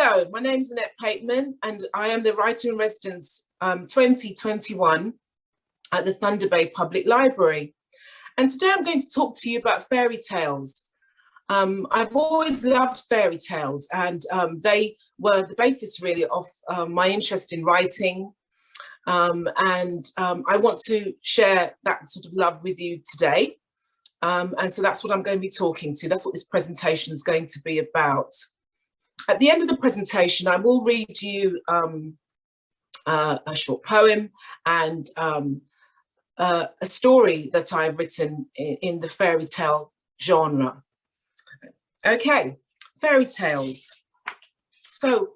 Hello, my name is Annette Pateman and I am the Writer in Residence 2021 at the Thunder Bay Public Library. And today I'm going to talk to you about fairy tales. I've always loved fairy tales, and they were the basis really of my interest in writing. I want to share that sort of love with you today. And so that's what I'm going to be talking to. That's what this presentation is going to be about. At the end of the presentation, I will read you a short poem and a story that I've written in the fairy tale genre. Okay, fairy tales. So,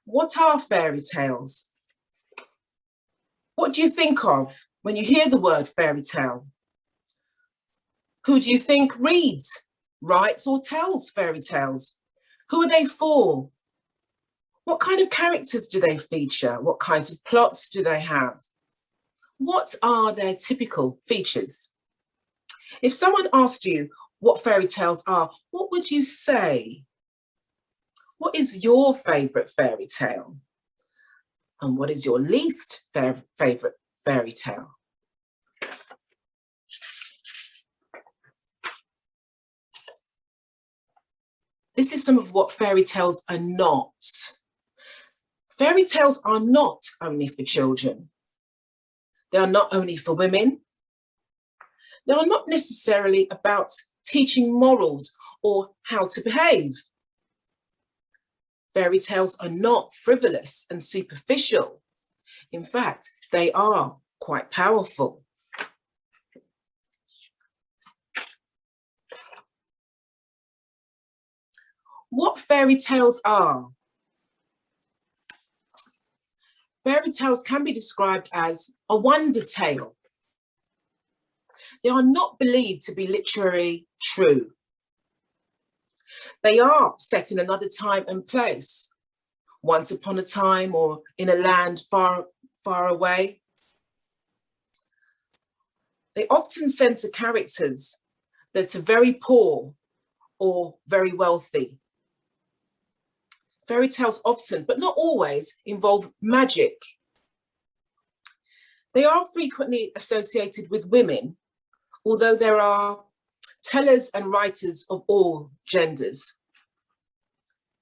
what are fairy tales? What do you think of when you hear the word fairy tale? Who do you think reads, writes, or tells fairy tales? Who are they for? What kind of characters do they feature? What kinds of plots do they have? What are their typical features? If someone asked you what fairy tales are, what would you say? What is your favourite fairy tale? And what is your least favourite fairy tale? This is some of what fairy tales are not. Fairy tales are not only for children. They are not only for women. They are not necessarily about teaching morals or how to behave. Fairy tales are not frivolous and superficial. In fact, they are quite powerful. What fairy tales are? Fairy tales can be described as a wonder tale. They are not believed to be literally true. They are set in another time and place, once upon a time or in a land far, far away. They often center characters that are very poor or very wealthy. Fairy tales often, but not always, involve magic. They are frequently associated with women, although there are tellers and writers of all genders.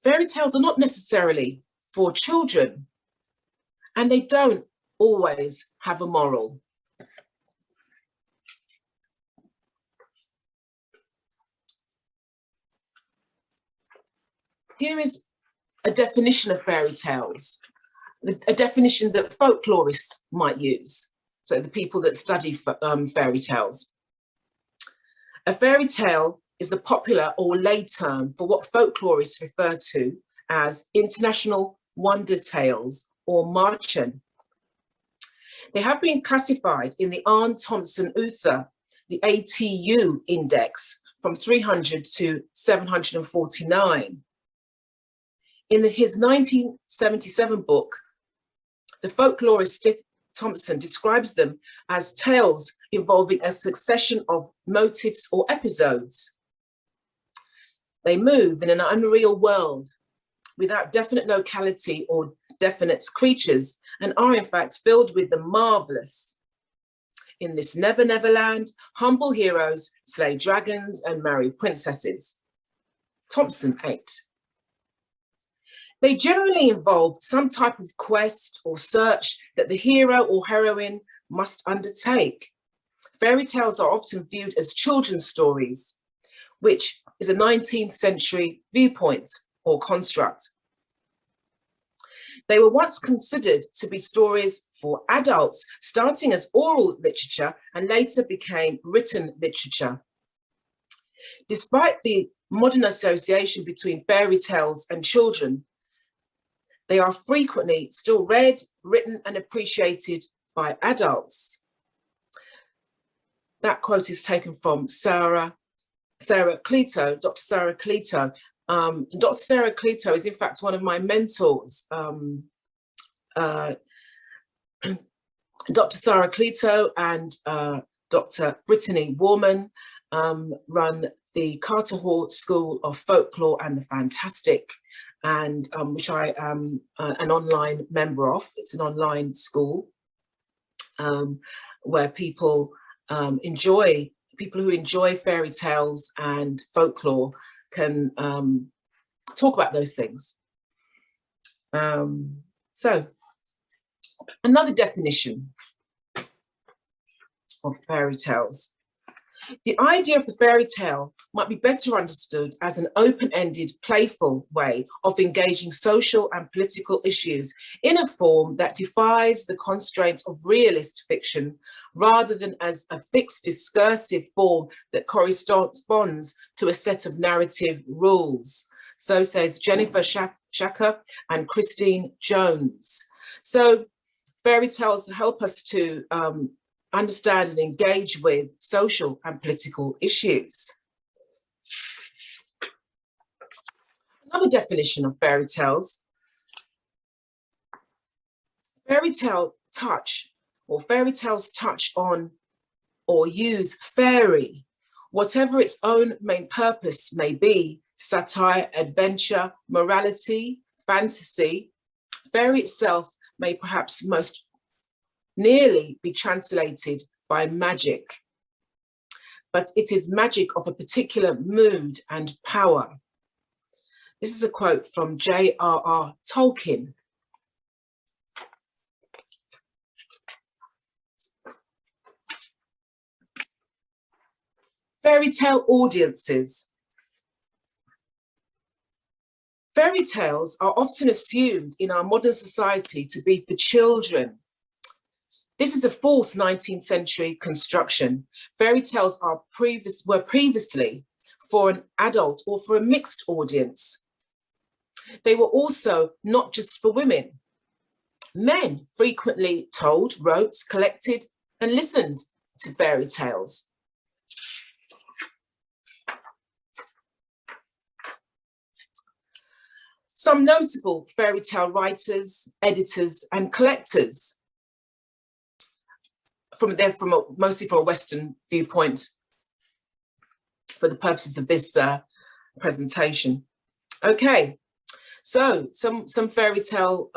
Fairy tales are not necessarily for children, and they don't always have a moral. Here is a definition of fairy tales, a definition that folklorists might use, so the people that study fairy tales. A fairy tale is the popular or lay term for what folklorists refer to as international wonder tales or Märchen. They have been classified in the Arne Thompson Uther, the ATU index, from 300 to 749. In his 1977 book, the folklorist Thompson describes them as tales involving a succession of motifs or episodes. They move in an unreal world without definite locality or definite creatures, and are in fact filled with the marvelous. In this never, never land, humble heroes slay dragons and marry princesses. Thompson 8. They generally involve some type of quest or search that the hero or heroine must undertake. Fairy tales are often viewed as children's stories, which is a 19th century viewpoint or construct. They were once considered to be stories for adults, starting as oral literature and later became written literature. Despite the modern association between fairy tales and children, they are frequently still read, written, and appreciated by adults. That quote is taken from Dr. Sarah Cleto. Dr. Sarah Cleto is in fact one of my mentors. Dr. Sarah Cleto and Dr. Brittany Warman run the Carter Hall School of Folklore and the Fantastic, and which I am an online member of. It's an online school where people who enjoy fairy tales and folklore can talk about those things. So another definition of fairy tales. The idea of the fairy tale might be better understood as an open-ended, playful way of engaging social and political issues in a form that defies the constraints of realist fiction, rather than as a fixed discursive form that corresponds to a set of narrative rules. So says Jennifer Shacker and Christine Jones. So fairy tales help us to understand and engage with social and political issues. Another definition of fairy tales: fairy tales touch on or use fairy, whatever its own main purpose may be, satire, adventure, morality, fantasy. Fairy itself may perhaps most nearly be translated by magic, but it is magic of a particular mood and power. This is a quote from J.R.R. Tolkien. Fairy tale audiences. Fairy tales are often assumed in our modern society to be for children. This is a false 19th century construction. Fairy tales were previously for an adult or for a mixed audience. They were also not just for women. Men frequently told, wrote, collected, and listened to fairy tales. Some notable fairy tale writers, editors, and collectors. Mostly from a Western viewpoint for the purposes of this presentation. Okay, so some fairy tale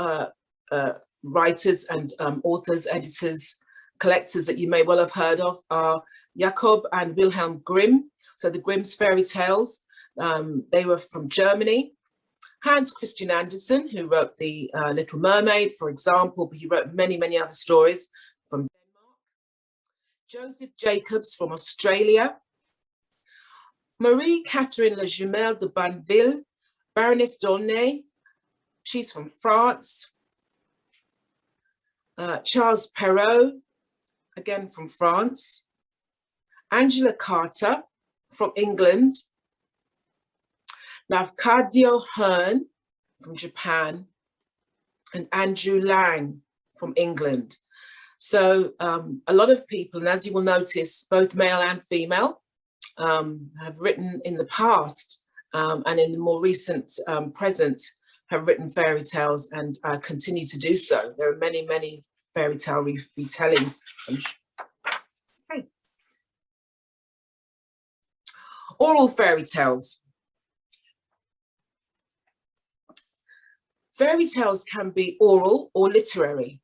writers and authors, editors, collectors that you may well have heard of are Jakob and Wilhelm Grimm. So the Grimm's fairy tales, they were from Germany. Hans Christian Andersen, who wrote The Little Mermaid, for example, but he wrote many, many other stories from Denmark. Joseph Jacobs from Australia. Marie Catherine La Jumelle de Banneville, Baroness d'Aulnay, she's from France. Charles Perrault, again from France. Angela Carter from England. Lafcadio Hearn from Japan, and Andrew Lang from England. So a lot of people, and as you will notice, both male and female, have written in the past and in the more recent present have written fairy tales and continue to do so. There are many, many fairy tale retellings. Okay. Oral fairy tales. Fairy tales can be oral or literary.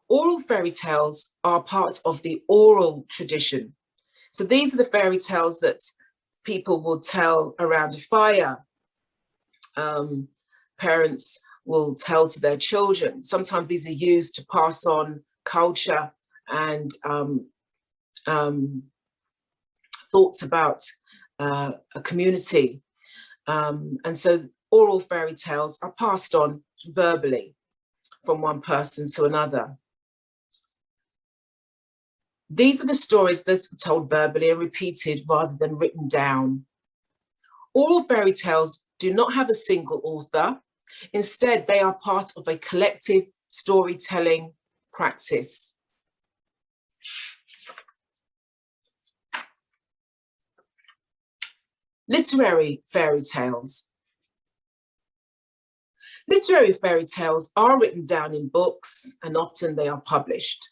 Oral fairy tales are part of the oral tradition. So these are the fairy tales that people will tell around a fire. Parents will tell to their children. Sometimes these are used to pass on culture and thoughts about a community. And so oral fairy tales are passed on verbally from one person to another. These are the stories that are told verbally and repeated rather than written down. Oral fairy tales do not have a single author. Instead, they are part of a collective storytelling practice. Literary fairy tales. Literary fairy tales are written down in books and often they are published.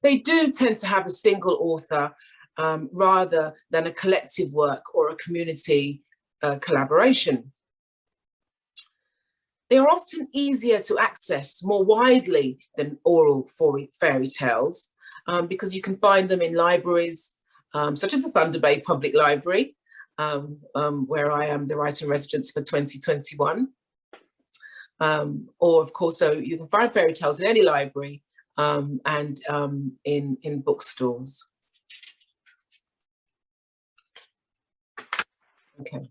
They do tend to have a single author rather than a collective work or a community collaboration. They are often easier to access more widely than oral fairy tales because you can find them in libraries, such as the Thunder Bay Public Library, where I am the writer-in-residence for 2021. Or of course, so you can find fairy tales in any library and in bookstores. Okay.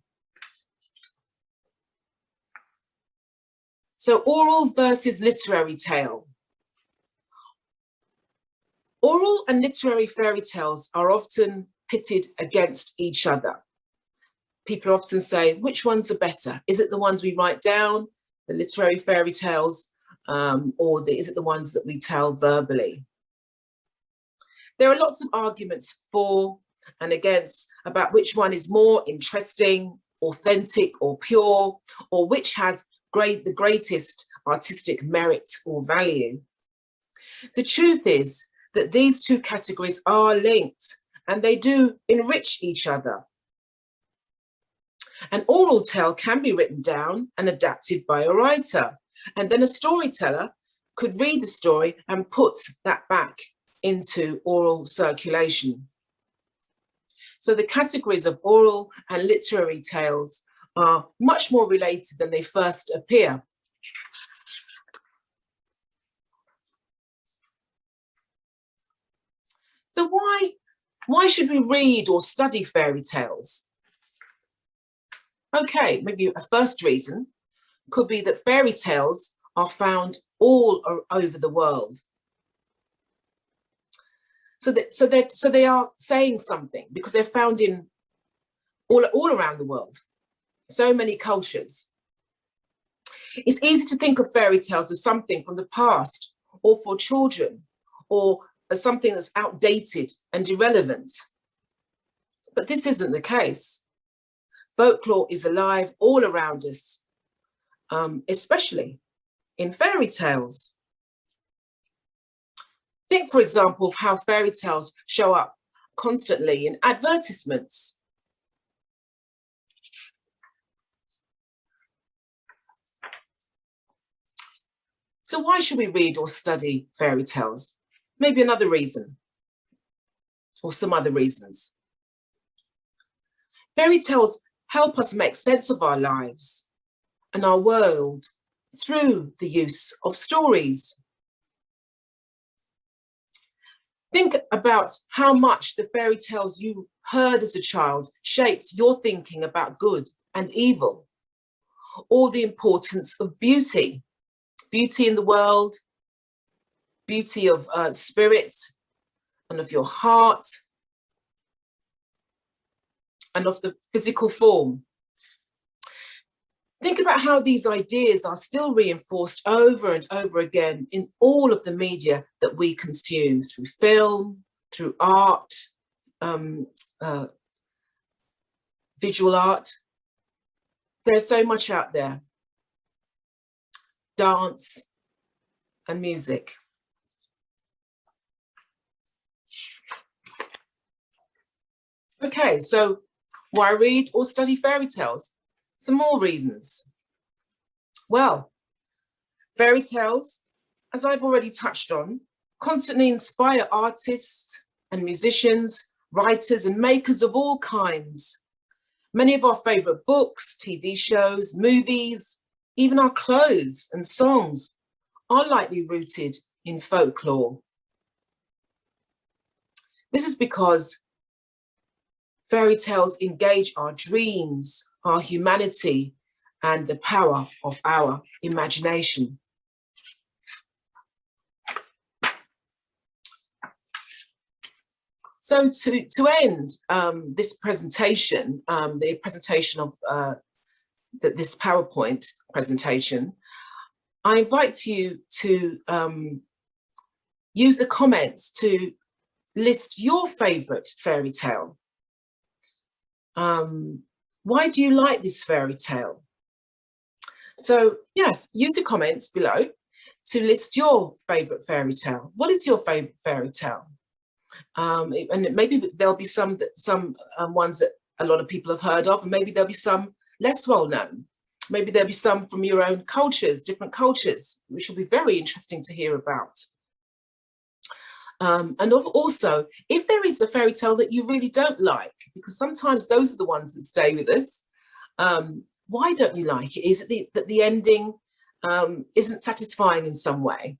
So oral versus literary tale. Oral and literary fairy tales are often pitted against each other. People often say, which ones are better? Is it the ones we write down, the literary fairy tales, or is it the ones that we tell verbally? There are lots of arguments for and against about which one is more interesting, authentic, or pure, or which has the greatest artistic merit or value. The truth is that these two categories are linked and they do enrich each other. An oral tale can be written down and adapted by a writer, and then a storyteller could read the story and put that back into oral circulation. So the categories of oral and literary tales are much more related than they first appear. So why should we read or study fairy tales? Okay, maybe a first reason could be that fairy tales are found all over the world. So they are saying something because they're found in all around the world, so many cultures. It's easy to think of fairy tales as something from the past or for children or as something that's outdated and irrelevant. But this isn't the case. Folklore is alive all around us, especially in fairy tales. Think, for example, of how fairy tales show up constantly in advertisements. So why should we read or study fairy tales? Maybe another reason, or some other reasons. Fairy tales help us make sense of our lives and our world through the use of stories. Think about how much the fairy tales you heard as a child shaped your thinking about good and evil, or the importance of beauty, beauty in the world, beauty of spirit and of your heart, and of the physical form. Think about how these ideas are still reinforced over and over again in all of the media that we consume, through film, through art, visual art. There's so much out there. Dance and music. Okay, so why read or study fairy tales? Some more reasons. Well, fairy tales, as I've already touched on, constantly inspire artists and musicians, writers and makers of all kinds. Many of our favorite books, TV shows, movies, even our clothes and songs are likely rooted in folklore. This is because fairy tales engage our dreams, our humanity, and the power of our imagination. So to end this presentation, the presentation of this PowerPoint presentation, I invite you to use the comments to list your favorite fairy tale. Why do you like this fairy tale? So yes, use the comments below to list your favorite fairy tale. What is your favorite fairy tale? And maybe there'll be some ones that a lot of people have heard of, and maybe there'll be some less well known. Maybe there'll be some from your own cultures, different cultures, which will be very interesting to hear about. And also, if there is a fairy tale that you really don't like, because sometimes those are the ones that stay with us, why don't you like it? Is it that the ending isn't satisfying in some way?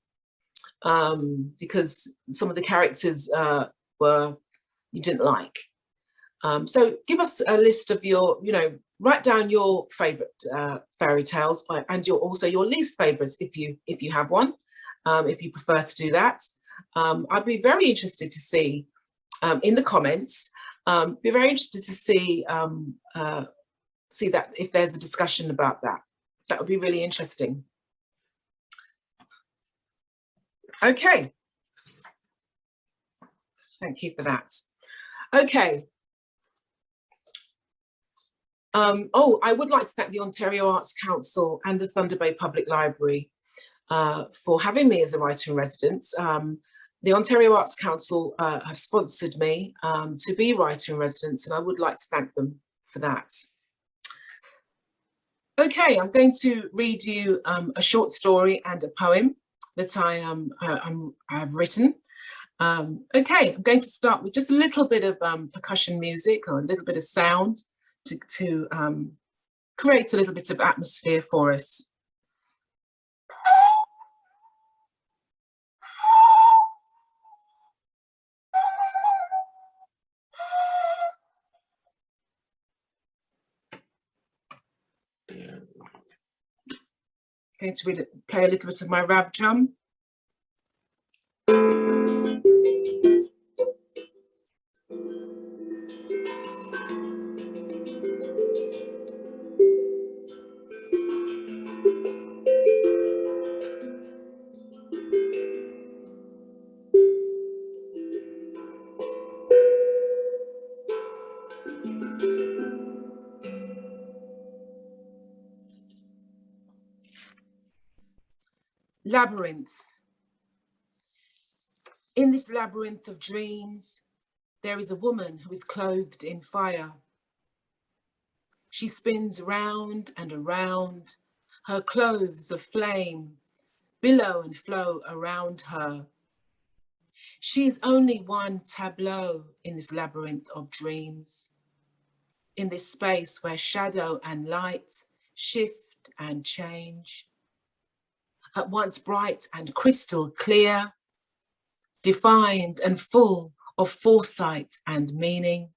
Because some of the characters you didn't like. So give us a list of your, write down your favorite fairy tales and also your least favorites if you have one, if you prefer to do that. I'd be very interested to see in the comments, be very interested to see that if there's a discussion about that. That would be really interesting. Okay. Thank you for that. Okay. I would like to thank the Ontario Arts Council and the Thunder Bay Public Library for having me as a writer in residence. The Ontario Arts Council have sponsored me to be writer in residence, and I would like to thank them for that. Okay, I'm going to read you a short story and a poem that I have written. Okay, I'm going to start with just a little bit of percussion music or a little bit of sound to create a little bit of atmosphere for us. Going to play a little bit of my rav drum. Labyrinth. In this labyrinth of dreams, there is a woman who is clothed in fire. She spins round and around, her clothes of flame billow and flow around her. She is only one tableau in this labyrinth of dreams, in this space where shadow and light shift and change. At once bright and crystal clear, defined and full of foresight and meaning.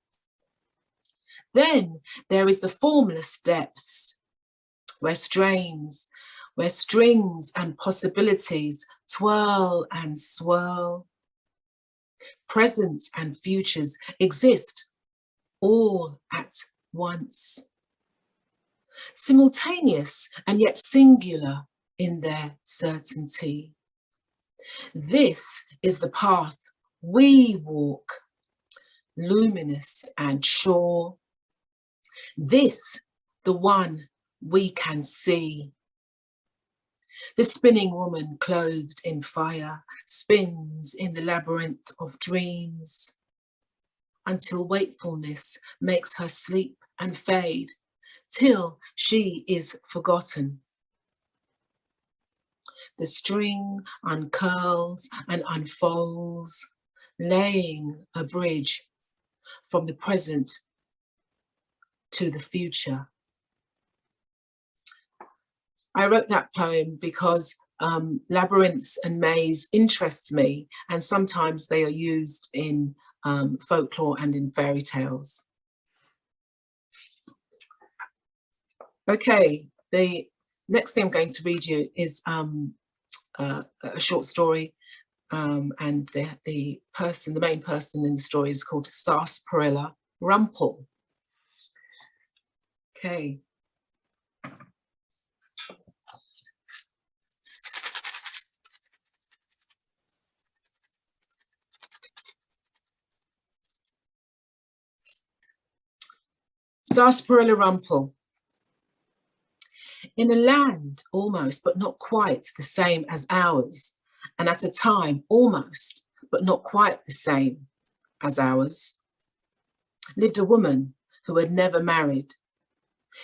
Then there is the formless depths, where strings and possibilities twirl and swirl. Present and futures exist all at once, simultaneous and yet singular in their certainty. This is the path we walk, luminous and sure. This, the one we can see. The spinning woman clothed in fire spins in the labyrinth of dreams until wakefulness makes her sleep and fade, till she is forgotten. The string uncurls and unfolds, laying a bridge from the present to the future. I wrote that poem because labyrinths and maze interests me, and sometimes they are used in folklore and in fairy tales. Okay, the next thing I'm going to read you is a short story, and the main person in the story is called Sarsaparilla Rumpel. Okay. Sarsaparilla Rumpel. In a land almost but not quite the same as ours, and at a time almost but not quite the same, as ours, lived a woman who had never married.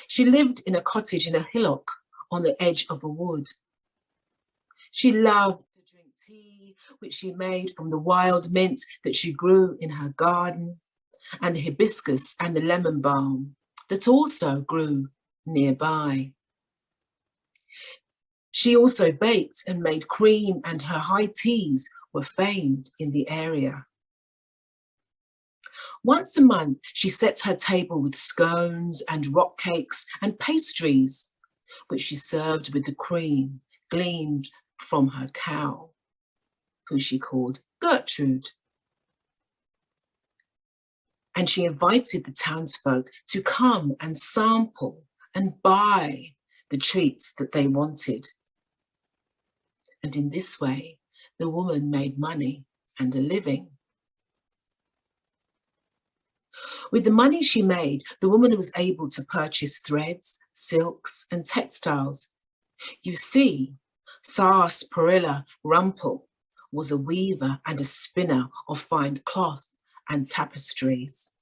She lived in a cottage in a hillock on the edge of a wood. She loved to drink tea, which she made from the wild mint that she grew in her garden, and the hibiscus and the lemon balm that also grew nearby. She also baked and made cream, and her high teas were famed in the area. Once a month, she set her table with scones and rock cakes and pastries, which she served with the cream gleaned from her cow, who she called Gertrude. And she invited the townsfolk to come and sample and buy the treats that they wanted. And in this way, the woman made money and a living. With the money she made, the woman was able to purchase threads, silks, and textiles. You see, Sarsaparilla Rumpel was a weaver and a spinner of fine cloth and tapestries.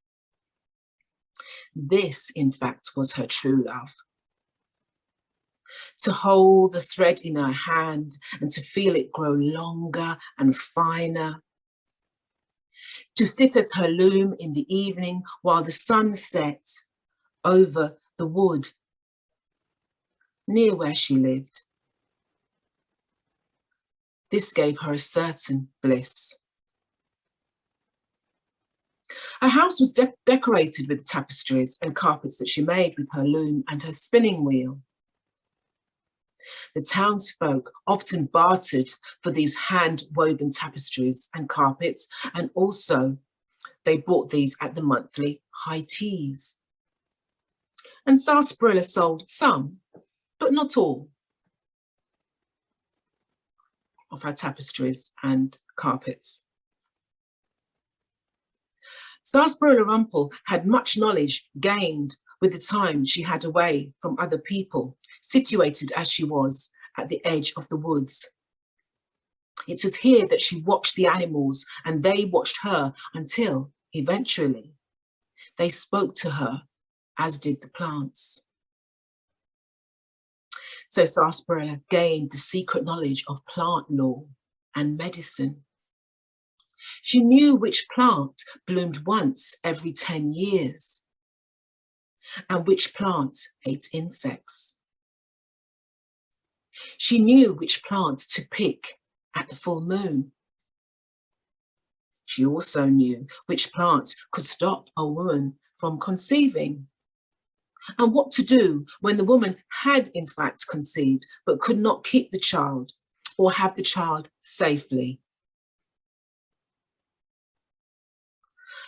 This, in fact, was her true love. To hold the thread in her hand and to feel it grow longer and finer. To sit at her loom in the evening while the sun set over the wood near where she lived. This gave her a certain bliss. Her house was decorated with tapestries and carpets that she made with her loom and her spinning wheel. The townsfolk often bartered for these hand-woven tapestries and carpets, and also they bought these at the monthly high teas. And Sarsaparilla sold some, but not all, of her tapestries and carpets. Sarsaparilla Rumpel had much knowledge gained with the time she had away from other people, situated as she was at the edge of the woods. It was here that she watched the animals and they watched her until, eventually, they spoke to her, as did the plants. So Sarsaparilla gained the secret knowledge of plant lore and medicine. She knew which plant bloomed once every 10 years and which plant ate insects. She knew which plant to pick at the full moon. She also knew which plant could stop a woman from conceiving, and what to do when the woman had in fact conceived but could not keep the child or have the child safely.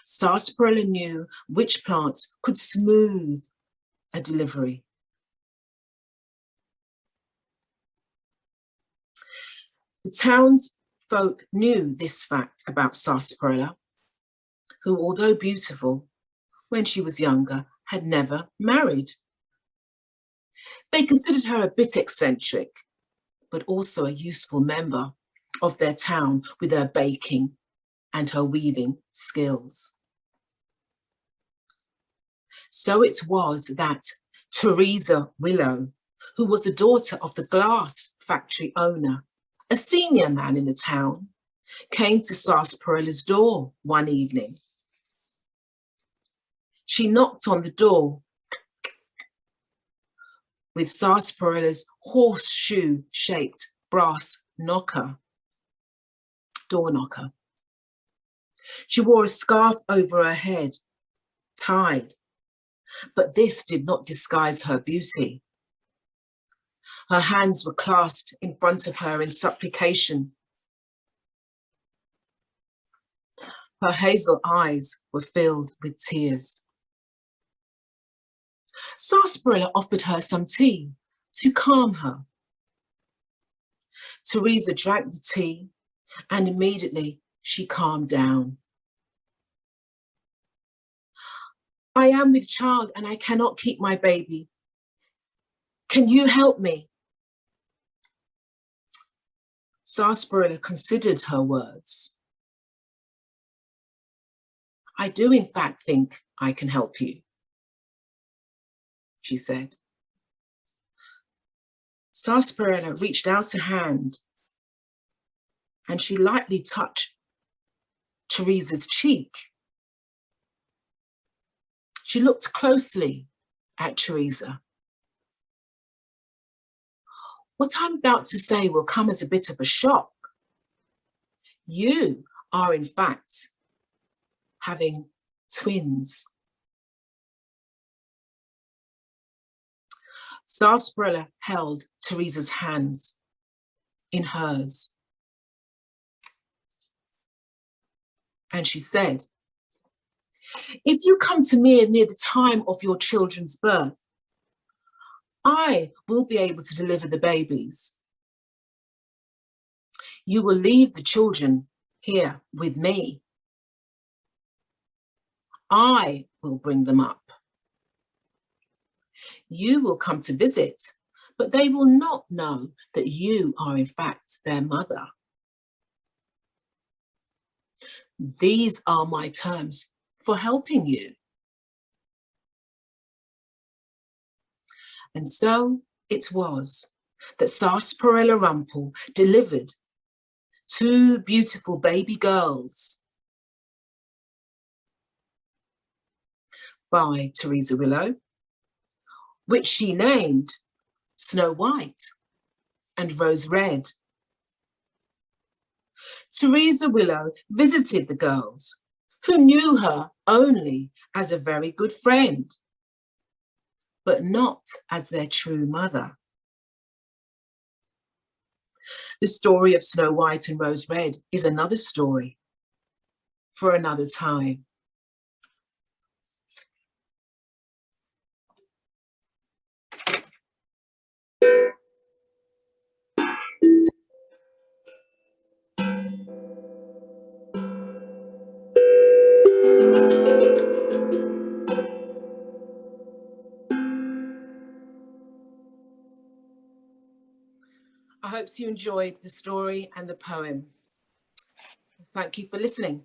Sarsaparilla knew which plants could smooth a delivery. The townsfolk knew this fact about Sarsaparilla, who, although beautiful, when she was younger, had never married. They considered her a bit eccentric, but also a useful member of their town with her baking and her weaving skills. So it was that Teresa Willow, who was the daughter of the glass factory owner, a senior man in the town, came to Sarsaparilla's door one evening. She knocked on the door with Sarsaparilla's horseshoe-shaped brass door knocker. She wore a scarf over her head, tied, but this did not disguise her beauty. Her hands were clasped in front of her in supplication. Her hazel eyes were filled with tears. Sarsaparilla offered her some tea to calm her. Teresa drank the tea and immediately she calmed down. I am with child and I cannot keep my baby. Can you help me? Sarsaparilla considered her words. I do in fact think I can help you, she said. Sarsaparilla reached out a hand and she lightly touched Teresa's cheek. She looked closely at Teresa. What I'm about to say will come as a bit of a shock. You are in fact having twins. Sarsaparilla held Teresa's hands in hers. And she said, if you come to me near the time of your children's birth, I will be able to deliver the babies. You will leave the children here with me. I will bring them up. You will come to visit, but they will not know that you are in fact their mother. These are my terms for helping you. And so it was that Sarsaparilla Rumple delivered 2 beautiful baby girls by Teresa Willow, which she named Snow White and Rose Red. Teresa Willow visited the girls, who knew her only as a very good friend, but not as their true mother. The story of Snow White and Rose Red is another story for another time. I hope you enjoyed the story and the poem. Thank you for listening.